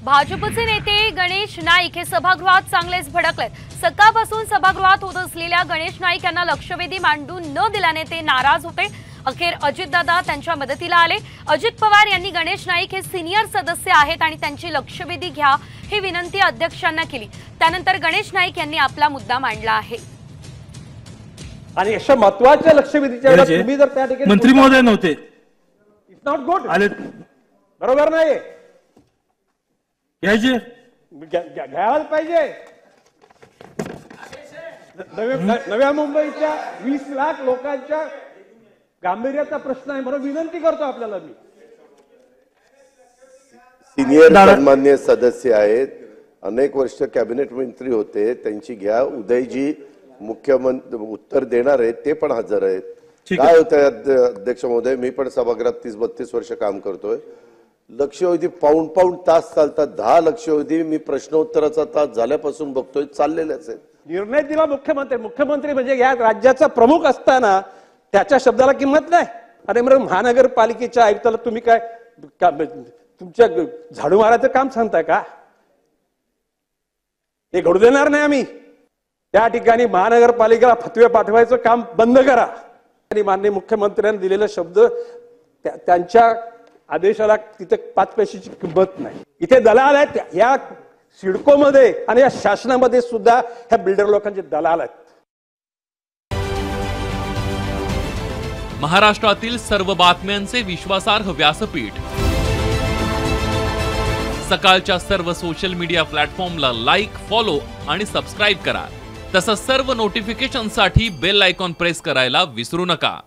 भाजपचे नेते गणेश नाईक हे सभागृहात चांगलेच भडकलेत। सकाळपासून सभागृहात होत असलेल्या गणेश नाईक यांना लक्षवेधी मांडू न दिल्याने ते नाराज होते। अखेर अजितदादा त्यांच्या मदतीला आले। अजित पवार यांनी गणेश नाईक हे सिनियर सदस्य आहेत आणि त्यांची लक्षवेधी घ्या ही विनंती अध्यक्षांना केली। त्यानंतर गणेश नाईक यांनी आपला मुद्दा मांडला आहे। आणि अशा महत्त्वाच्या लक्षवेधीच्या वेळेला तुम्ही जर त्या ठिकाणी मंत्री महोदय नव्हते, इट्स नॉट गुड, आले बरोबर नाही, घ्यायचे घ्यायला पाहिजे। नव्या मुंबईच्या 20 लाख लोकांच्या गांभीर्याचा प्रश्न आहे म्हणून विनंती करतो आपल्याला। मी सिनियर सन्मान्य सदस्य आहेत, अनेक वर्ष कॅबिनेट मंत्री होते, त्यांची घ्या। उदयजी मुख्यमंत्री उत्तर देणार आहेत, ते पण हजर आहेत। काय होतंय अध्यक्ष महोदय, मी पण सभागृहात 30-32 वर्ष काम करतोय। लक्षवेधी पाऊण तास चालतात, 10 लक्षवेधी मी प्रश्नोत्तराचा तास झाल्यापासून बघतोय चाललेलेच आहेत। निर्णय दिला मुख्यमंत्री म्हणजे या राज्याचा प्रमुख असताना त्याच्या शब्दाला किंमत नाही। अरे मग महानगरपालिकेच्या आयुक्ताला तुम्ही काय तुमच्या झाडू मारायचं काम सांगताय का? हे घडू देणार नाही आम्ही। त्या ठिकाणी महानगरपालिकेला फतवे पाठवायचं काम बंद करा। आणि माननीय मुख्यमंत्र्यांनी दिलेले शब्द त्यांच्या आदेशाला तिथे 5 पैशाची किंमत नाही। इथे दलाल आहेत या सिडकोमध्ये आणि या शासनामध्ये सुद्धा ह्या बिल्डर लोकांचे दलाल आहेत। महाराष्ट्रातील सर्व बातम्यांचे विश्वासार्ह व्यासपीठ, सकाळच्या सर्व सोशल मीडिया प्लॅटफॉर्मला लाईक, फॉलो आणि सबस्क्राईब करा। तसंच सर्व नोटिफिकेशनसाठी बेल आयकॉन प्रेस करायला विसरू नका।